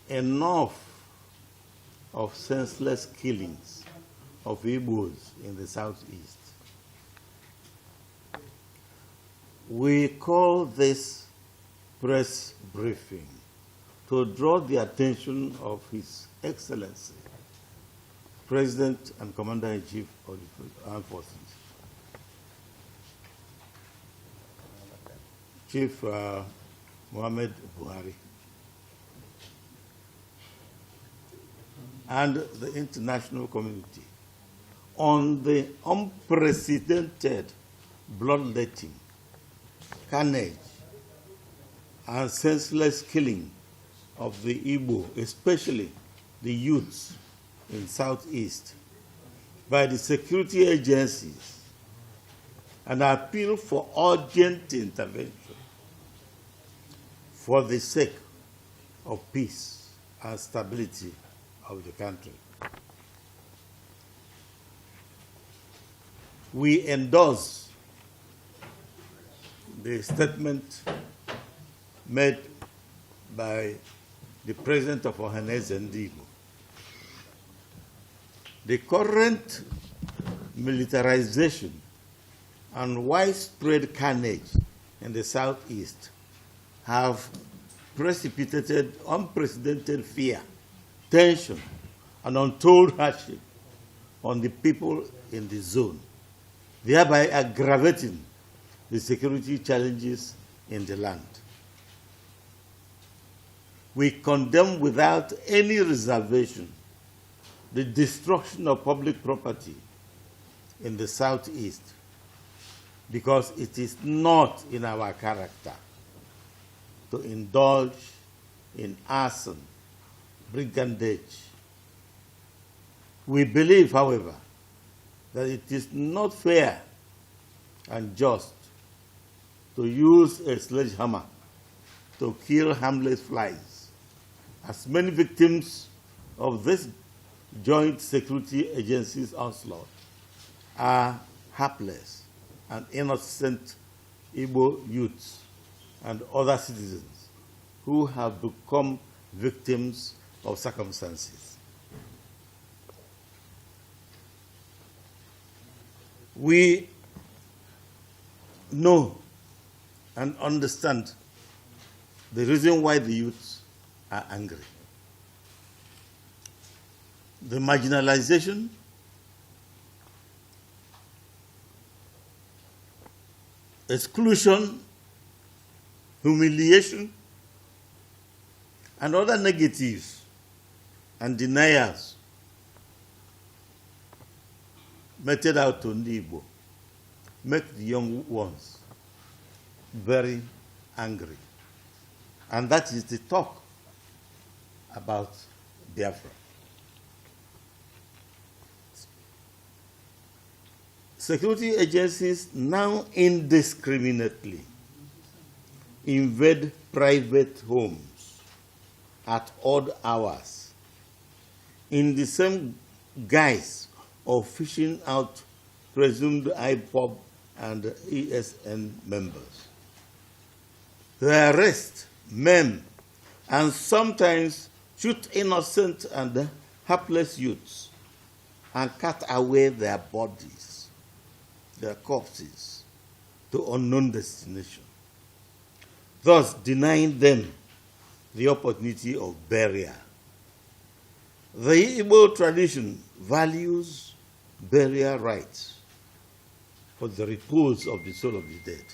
enough of senseless killings of Igbos in the southeast. We call this press briefing to draw the attention of His Excellency, President and Commander-in-Chief of the Armed Forces, Chief Muhammad Buhari, and the international community on the unprecedented bloodletting, carnage, and senseless killing of the Igbo, especially the youths in Southeast, by the security agencies, and appeal for urgent intervention for the sake of peace and stability of the country. We endorse the statement made by the President of Ohanese and Igbo. The current militarization and widespread carnage in the Southeast have precipitated unprecedented fear, tension, and untold hardship on the people in the zone, thereby aggravating the security challenges in the land. We condemn without any reservation the destruction of public property in the Southeast because it is not in our character to indulge in arson, brigandage. We believe, however, that it is not fair and just to use a sledgehammer to kill harmless flies, as many victims of this joint security agency's onslaught are hapless and innocent Igbo youths and other citizens who have become victims of circumstances. We know and understand the reason why the youths are angry. The marginalization, exclusion, humiliation, and other negatives and deniers meted out to Igbo make the young ones very angry. And that is the talk about Biafra. Security agencies now indiscriminately invade private homes at odd hours in the same guise of fishing out presumed IPOB and ESN members. They arrest, maim, and sometimes shoot innocent and helpless youths and cut away their bodies, their corpses, to unknown destination, thus denying them the opportunity of burial. The Igbo tradition values burial rites for the repose of the soul of the dead.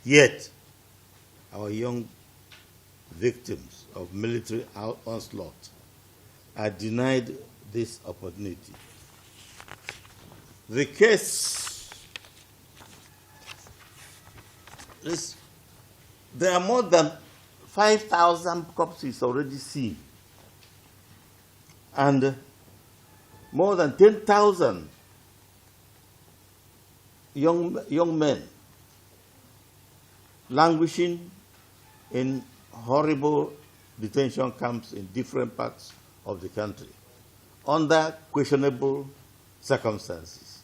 Yet, our young victims of military onslaught are denied this opportunity. The case is, there are more than 5,000 corpses already seen, and more than 10,000 young men languishing in horrible detention camps in different parts of the country under questionable circumstances.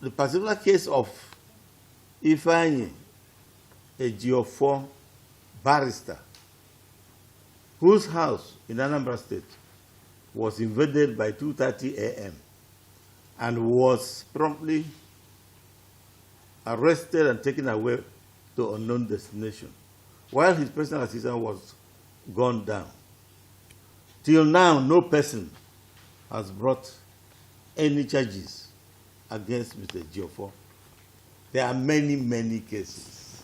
The particular case of Ifeanyi a Geofor barrister whose house in Anambra State was invaded by 2:30 a.m. and was promptly arrested and taken away to unknown destination, while his personal assistant was gunned down. Till now, no person has brought any charges against Mr. Geofor. There are many, many cases.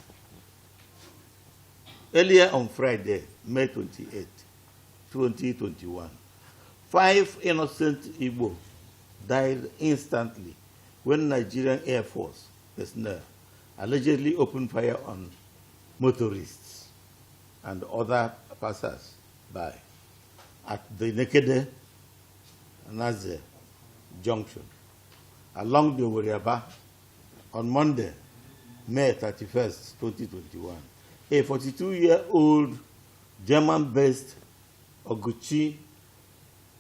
Earlier on Friday, May 28, 2021, 5 innocent Igbo died instantly when Nigerian Air Force personnel allegedly opened fire on motorists and other passers by at the Nekede Naze Junction along the Wariaba on Monday, May 31st, 2021. A 42-year-old German-based Oguchi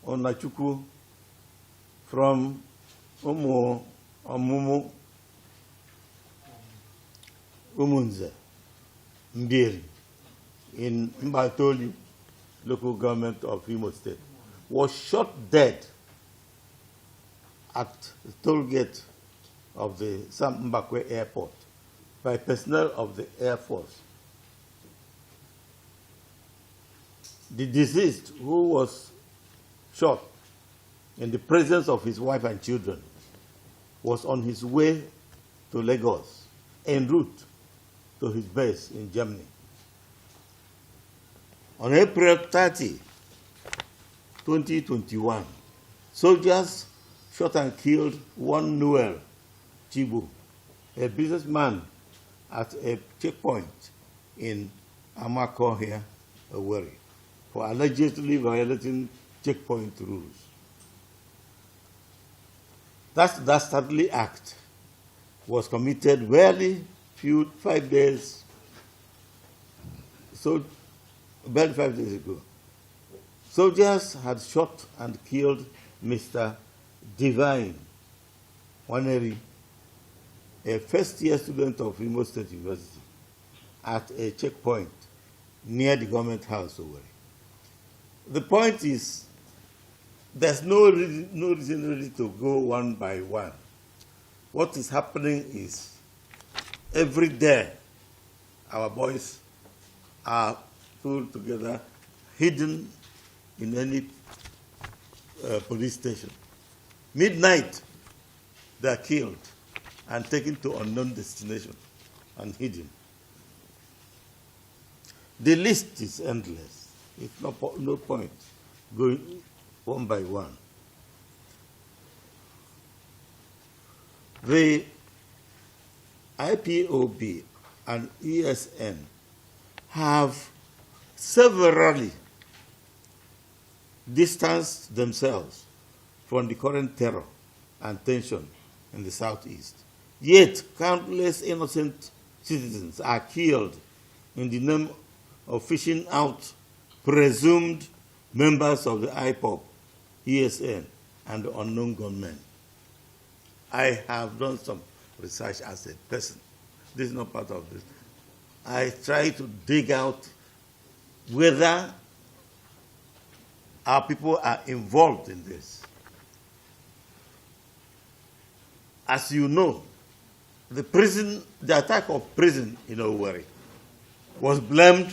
Onachukwu from Omumu Umunze Mbiri in Mbatoli local government of Imo State was shot dead at the toll gate of the Sam Mbakwe airport by personnel of the Air Force. The deceased, who was shot in the presence of his wife and children, was on his way to Lagos en route to his base in Germany. On April 30, 2021, soldiers shot and killed one Noel Chibu, a businessman at a checkpoint in Amako here, Owerri, for allegedly violating checkpoint rules. That dastardly act was committed barely 5 days ago. Soldiers had shot and killed Mr. Divine Waneri, a first-year student of Imo State University, at a checkpoint near the government house over. The point is, there's no reason really to go one by one. What is happening is, every day, our boys are pulled together, hidden in any police station. Midnight, they are killed and taken to unknown destination and hidden. The list is endless. It's no point going one by one. The IPOB and ESN have severally distanced themselves from the current terror and tension in the Southeast. Yet, countless innocent citizens are killed in the name of fishing out presumed members of the IPOB, ESN, and the unknown gunmen. I have done some research as a person. This is not part of this. I try to dig out whether our people are involved in this. As you know, the attack of prison in Owerri was blamed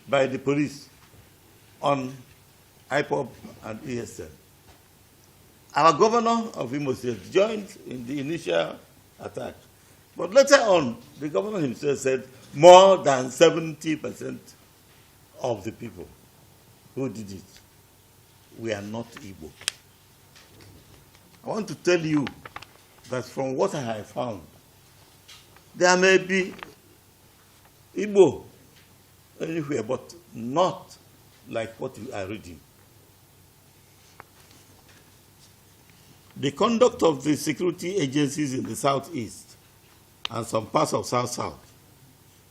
by the police on IPOB and ESN. Our governor of Imo State joined in the initial attack. But later on, the governor himself said more than 70% of the people who did it were not Igbo. I want to tell you that from what I have found, there may be Igbo anywhere, but not like what you are reading. The conduct of the security agencies in the Southeast and some parts of South-South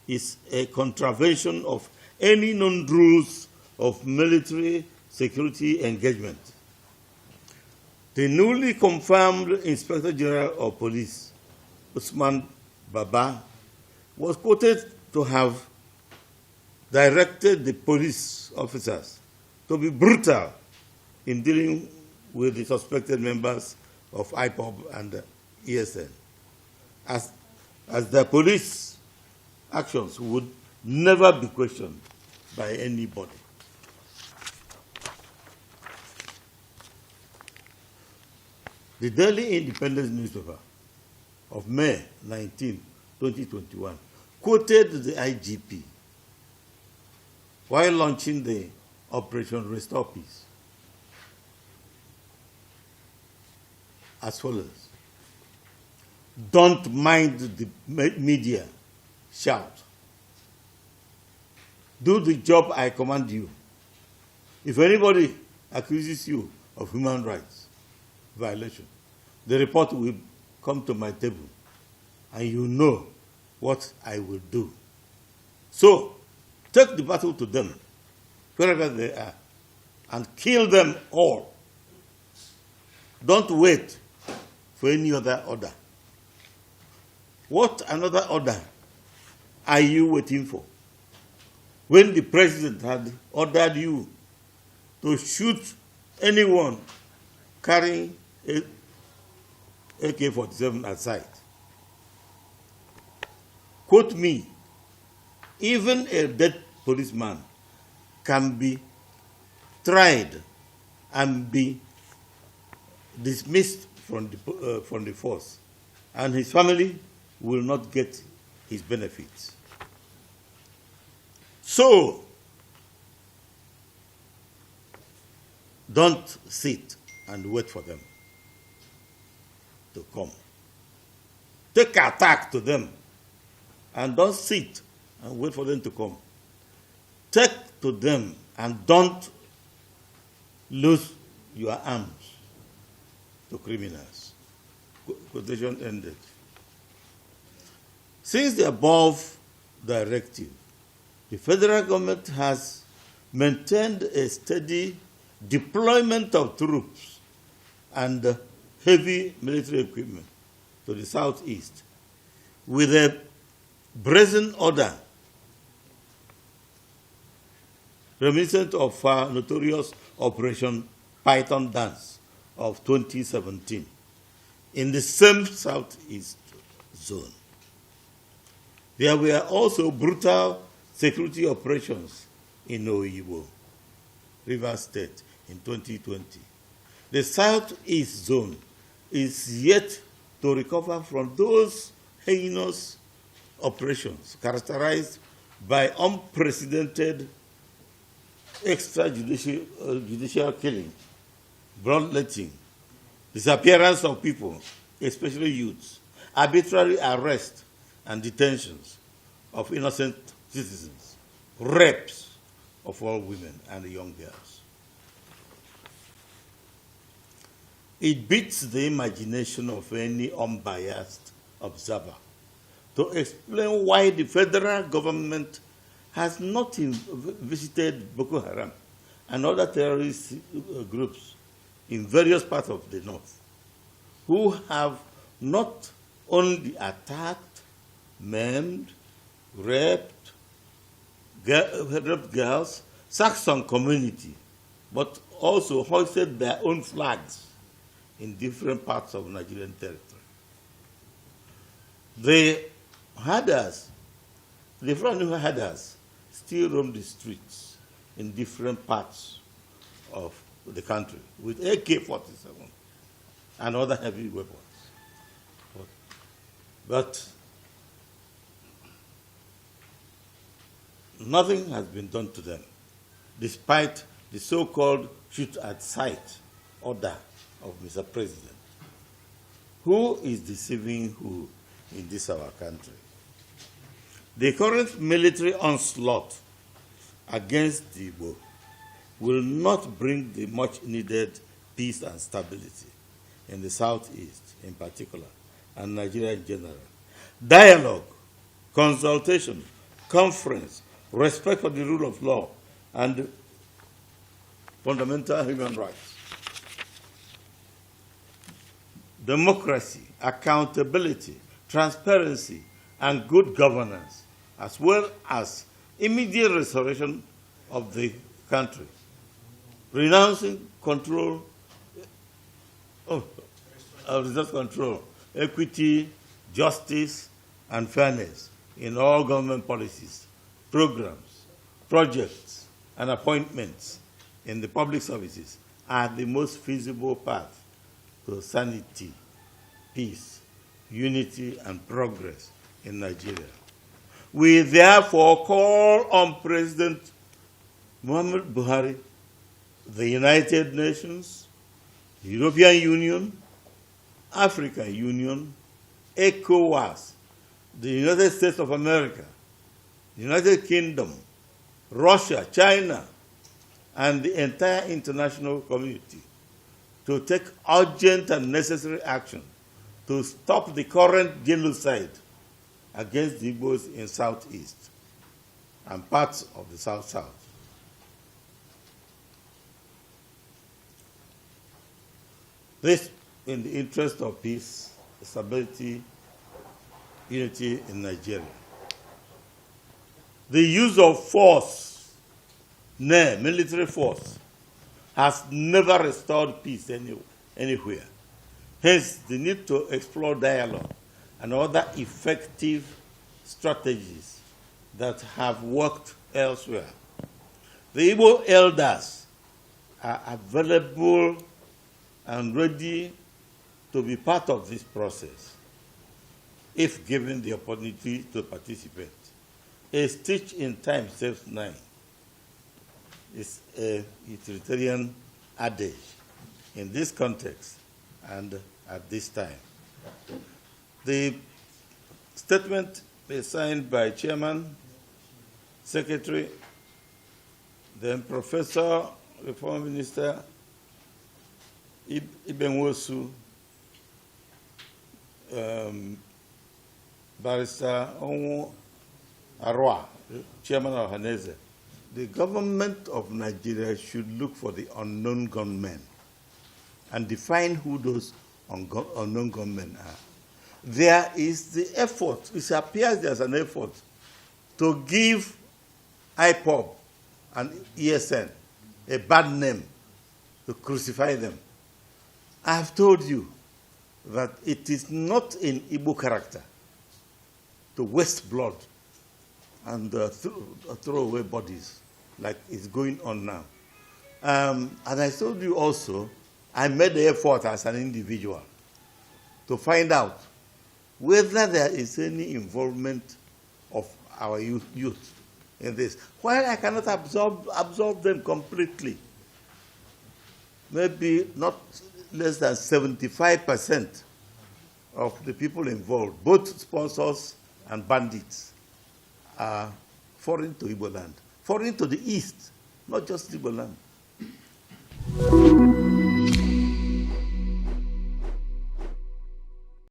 is a contravention of any known rules of military security engagement. The newly confirmed Inspector General of Police, Usman Baba, was quoted to have directed the police officers to be brutal in dealing with the suspected members of IPOB and ESN, as the police actions would never be questioned by anybody. The Daily Independence newspaper of May 19, 2021, quoted the IGP while launching the Operation Restore Peace as follows: "Don't mind the media shout. Do the job I command you. If anybody accuses you of human rights violation, the report will come to my table, and you know what I will do. So, take the battle to them, wherever they are, and kill them all. Don't wait for any other order. What another order are you waiting for? When the president had ordered you to shoot anyone carrying AK-47 at sight. Quote me, even a dead policeman can be tried and be dismissed from the force, and his family will not get his benefits. So, don't sit and wait for them to come. Take attack to them, and don't sit and wait for them to come. Take to them and don't lose your arms to criminals." Quotation ended. Since the above directive, the federal government has maintained a steady deployment of troops and heavy military equipment to the southeast with a brazen order reminiscent of our notorious Operation Python Dance of 2017 in the same southeast zone. There were also brutal security operations in Igbo, Rivers State, in 2020. The southeast zone is yet to recover from those heinous operations characterized by unprecedented extrajudicial killing, bloodletting, disappearance of people, especially youths, arbitrary arrest and detentions of innocent citizens, rapes of all women and young girls. It beats the imagination of any unbiased observer to explain why the federal government has not visited Boko Haram and other terrorist groups in various parts of the north, who have not only attacked, maimed, raped girls, sacked some community, but also hoisted their own flags in different parts of Nigerian territory. The herders, the Fulani herders, still roam the streets in different parts of the country with AK-47 and other heavy weapons. But nothing has been done to them, despite the so-called shoot at sight order of Mr. President. Who is deceiving who in this our country? The current military onslaught against the Igbo will not bring the much-needed peace and stability in the Southeast in particular, and Nigeria in general. Dialogue, consultation, conference, respect for the rule of law, and fundamental human rights. Democracy, accountability, transparency, and good governance as well as immediate restoration of the country, renouncing control of resource control, equity, justice, and fairness in all government policies, programs, projects, and appointments in the public services are the most feasible path to sanity, peace, unity, and progress in Nigeria. We therefore call on President Muhammad Buhari, the United Nations, the European Union, African Union, ECOWAS, the United States of America, the United Kingdom, Russia, China, and the entire international community to take urgent and necessary action to stop the current genocide against the Igbos in Southeast and parts of the South-South. This in the interest of peace, stability, unity in Nigeria. The use of force, military force, has never restored peace anywhere. Hence, the need to explore dialogue and other effective strategies that have worked elsewhere. The Igbo elders are available and ready to be part of this process if given the opportunity to participate. A stitch in time saves nine is a utilitarian adage in this context and at this time. The statement is signed by Chairman, Secretary, then Professor, Reform Minister Ibenwosu, Barrister Onwu Arwa, Chairman of Haneze. The government of Nigeria should look for the unknown gunmen and define who those unknown gunmen are. There is the effort, it appears there's an effort to give IPOB and ESN a bad name, to crucify them. I have told you that it is not in Igbo character to waste blood and throw away bodies like it's going on now. And I told you also, I made the effort as an individual to find out whether there is any involvement of our youth in this. While I cannot absorb them completely, maybe not less than 75% of the people involved, both sponsors and bandits, are foreign to Igbo land, foreign to the East, not just Igbo land.